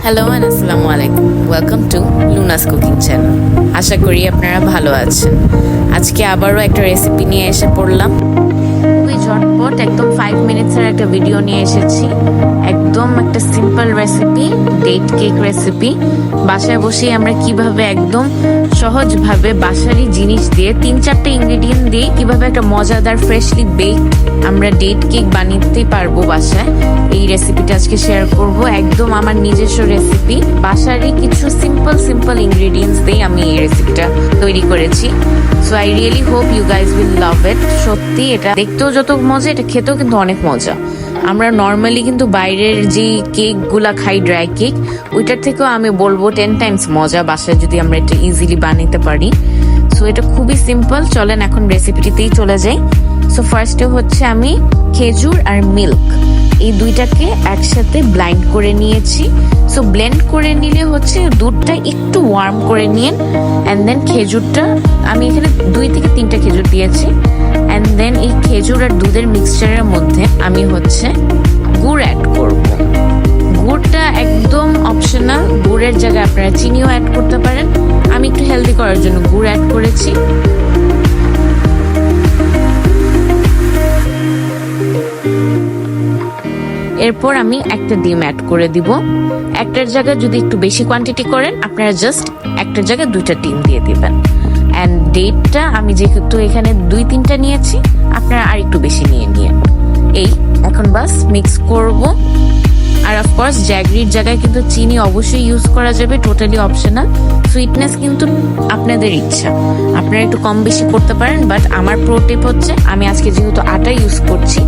Hello and আসসালামু আলাইকুম, welcome to লুনাস cooking channel. আশা করি আপনারা ভালো আছেন। আজকে আবারও একটা রেসিপি নিয়ে এসে পড়লাম। খুবই ঝটপট, একদম 5 মিনিটসের একটা ভিডিও নিয়ে এসেছি। একদম একটা simple recipe, date cake recipe. বাসায় বসেই আমরা কিভাবে একদম সহজভাবে বাসারই জিনিস দিয়ে 3-4টা ইনগ্রেডিয়েন্ট দিয়ে কিভাবে একটা মজাদার ফ্রেশলি বেক আমরা ডেট কেক বানাতে পারবো বাসায়, এই রেসিপিটা আজকে শেয়ার করব। একদম আমার নিজস্ব রেসিপি, বাসারই কিছু সিম্পল ইনগ্রেডিয়েন্টস দিয়ে আমি এই রেসিপিটা তৈরি করেছি। So I really hope you guys will love it. সত্যি এটা দেখতেও যত মজা, এটা খেতেও কিন্তু অনেক মজা। আমরা নর্মালি কিন্তু বাইরের যে কেক গুলা খাই, ড্রাই কেক, ওইটার থেকেও আমি বলবো 10 টাইমস মজা বাসায় যদি আমরা এটা ইজিলি বানাতে পারি। সো এটা খুবই সিম্পল। চলেন এখন রেসিপিটিতেই চলে যাই। সো ফার্স্টে হচ্ছে আমি খেজুর আর মিল্ক এই দুইটাকে একসাথে ব্লাইন্ড করে নিয়েছি। সো ব্লেন্ড করে নিলে হচ্ছে দুধটা একটু ওয়ার্ম করে নিন, অ্যান্ড দেন খেজুরটা আমি এখানে 2 থেকে 3টা খেজুর দিয়েছি। অ্যান্ড দেন এই খেজুর আর দুধের মিক্সচারের মধ্যে আমি হচ্ছে গুড় অ্যাড করব। গুড়টা একদম অপশনাল, গুড়ের জায়গায় আপনারা চিনিও অ্যাড করতে পারেন। আমি একটু হেলদি করার জন্য গুড় অ্যাড করেছি। এরপর আমি একটা ডিম অ্যাড করে দিব। একটার জায়গায় যদি একটু বেশি কোয়ান্টিটি করেন, আপনারা জাস্ট একটার জায়গায় 2টা ডিম দিয়ে দিবেন। অ্যান্ড ডেটটা আমি যেহেতু এখানে 2-3টা নিয়েছি, আপনারা আর একটু বেশি নিয়ে নিন। এই এখন বাস মিক্স করব। আর অফকোর্স জ্যাগরির জায়গায় কিন্তু চিনি অবশ্যই ইউজ করা যাবে, টোটালি অপশনাল। সুইটনেস কিন্তু আপনাদের ইচ্ছা, আপনারা একটু কম বেশি করতে পারেন। বাট আমার প্রো টিপ হচ্ছে, আমি আজকে যেহেতু আটা ইউজ করছি,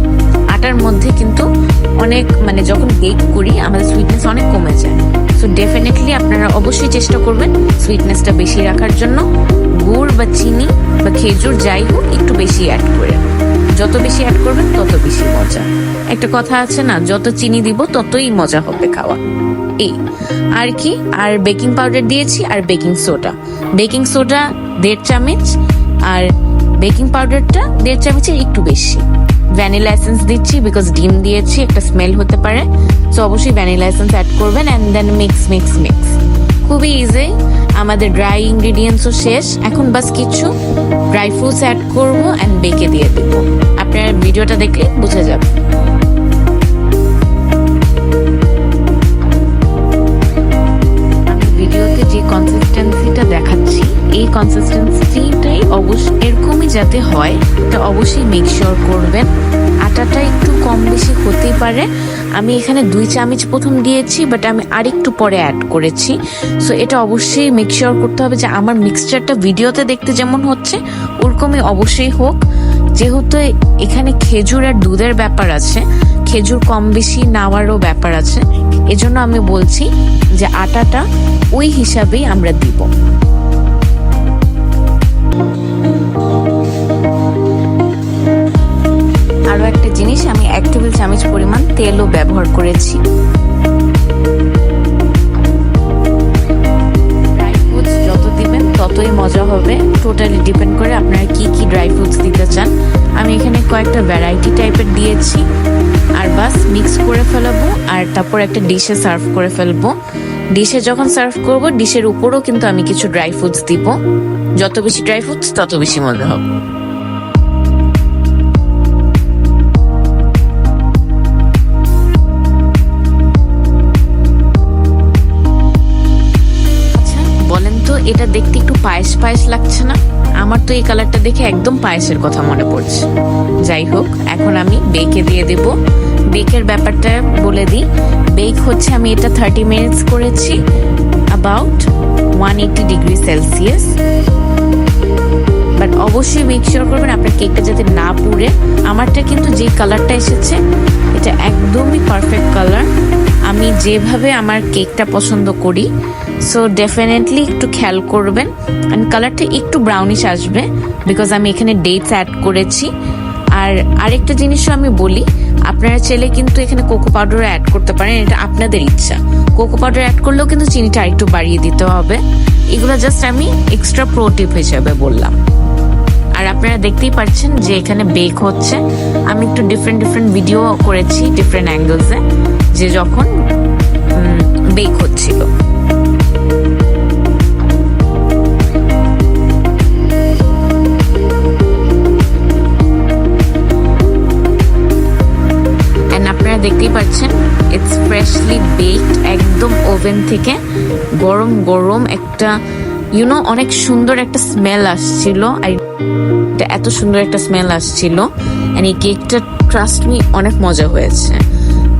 আটার মধ্যে কিন্তু অনেক যখন বেক করি আমাদের সুইটনেস অনেক কমে যায়। সো ডেফিনেটলি আপনারা অবশ্যই চেষ্টা করবেন সুইটনেসটা বেশি রাখার জন্য। গুড় বা চিনি বা খেজুর যাই হোক, একটু বেশি অ্যাড করে, যত বেশি অ্যাড করবেন তত বেশি মজা। একটা কথা আছে না, যত চিনি দিব ততই মজা হবে খাওয়া। এই আর কি, আর বেকিং পাউডার দিয়েছি আর বেকিং সোডা। বেকিং সোডা 1.5 চামচ আর বেকিং পাউডারটা 1.5 চামচের একটু বেশি। ভ্যানিলা এসেন্স দিচ্ছি বিকজ ডিম দিয়েছি, একটা স্মেল হতে পারে। সো অবশ্যই ভ্যানিলা এসেন্স অ্যাড করবেন। And then mix. খুবই ইজি। আমাদের ড্রাই ইনগ্রেডিয়েন্টসও শেষ, এখন বাস কিছু ড্রাই ফ্রুটস অ্যাড করব অ্যান্ড বেকে দিয়ে দেব। আপনারা ভিডিওটা দেখলে বুঝে যাবে। আমি ভিডিওতে যে কনসিস্টেন্সিটা দেখাচ্ছি, এই কনসিস্টেন্সিটাই অবশ্যই এরকমই যাতে হয়, এটা অবশ্যই মেক শিওর করবেন। আটাটা একটু কম বেশি হতেই পারে। আমি এখানে 2 চামচ প্রথম দিয়েছি, বাট আমি আরেকটু পরে অ্যাড করেছি। সো এটা অবশ্যই মেক শিওর করতে হবে যে আমার মিক্সচারটা ভিডিওতে দেখতে যেমন হচ্ছে ওরকমই অবশ্যই হোক। যেহেতু এখানে খেজুর আর দুধের ব্যাপার আছে, খেজুর কম বেশি নেওয়ারও ব্যাপার আছে, এজন্য আমি বলছি যে আটাটা ওই হিসাবেই আমরা দিব। আরো একটা জিনিস, আমি 1 টেবিল চামচ পরিমাণ তেলও ব্যবহার করেছি। ড্রাই ফ্রুটস যত দিবেন ততই মজা হবে, টোটালি ডিপেন্ড করে আপনারা কি ড্রাই ফ্রুটস দিতে চান। আমি এখানে কয়েকটা ভ্যারাইটি টাইপের দিয়েছি। আর বাস মিক্স করে ফেলবো, আর তারপর একটা ডিশে সার্ভ করে ফেলবো। ডিশে যখন সার্ভ করব, ডিশের উপরও কিন্তু আমি কিছু ড্রাই ফ্রুটস দিব। যত বেশি ড্রাই ফ্রুটস তত বেশি মজা হবে। এটা দেখতে একটু পায়েস লাগছে না? আমার তো এই কালারটা দেখে একদম পায়েসের কথা মনে পড়ছে। যাই হোক, এখন আমি বেকে দিয়ে দেব। বেকের ব্যাপারটা বলে দিই। বেক হচ্ছে আমি এটা 30 মিনিটস করেছি, অ্যাবাউট 180 ডিগ্রি সেলসিয়াস। বাট অবশ্যই মেক শিওর করবেন আপনার কেকটা যাতে না পুড়ে। আমারটা কিন্তু যে কালারটা এসেছে, এটা একদমই পারফেক্ট কালার, আমি যেভাবে আমার কেকটা পছন্দ করি। সো ডেফিনেটলি একটু খেয়াল করবেন। অ্যান্ড কালারটা একটু ব্রাউনিশ আসবে বিকজ আমি এখানে ডেটস অ্যাড করেছি। আর আরেকটা জিনিসও আমি বলি, আপনারা চাইলে কিন্তু এখানে কোকো পাউডার অ্যাড করতে পারেন, এটা আপনাদের ইচ্ছা। কোকো পাউডার অ্যাড করলেও কিন্তু চিনিটা আরেকটু বাড়িয়ে দিতে হবে। এগুলো জাস্ট আমি এক্সট্রা প্রো টিপ হিসেবে বললাম। আর আপনারা দেখতেই পাচ্ছেন যে এখানে বেক হচ্ছে। আমি একটু ডিফারেন্ট ভিডিও করেছি ডিফারেন্ট অ্যাঙ্গেলসে, যে যখন বেক হচ্ছিল। ওভেন থেকে গরম গরম একটা অনেক সুন্দর একটা স্মেল আসছিল। এত সুন্দর একটা স্মেল আসছিল। এই কেকটা ট্রাস্ট মি অনেক মজা হয়েছে।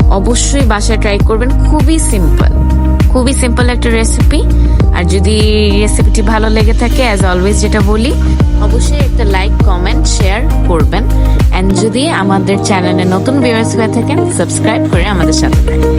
অবশ্যই বাসায় ট্রাই করবেন। খুবই সিম্পল একটা রেসিপি। আর যদি রেসিপিটি ভালো লেগে থাকে, অ্যাজ অলওয়েজ যেটা বলি, অবশ্যই একটা লাইক, কমেন্ট, শেয়ার করবেন। এন্ড যদি আমাদের চ্যানেলে নতুন ভিউয়ার্স হয়ে থাকেন, সাবস্ক্রাইব করে আমাদের সাথে থাকবেন।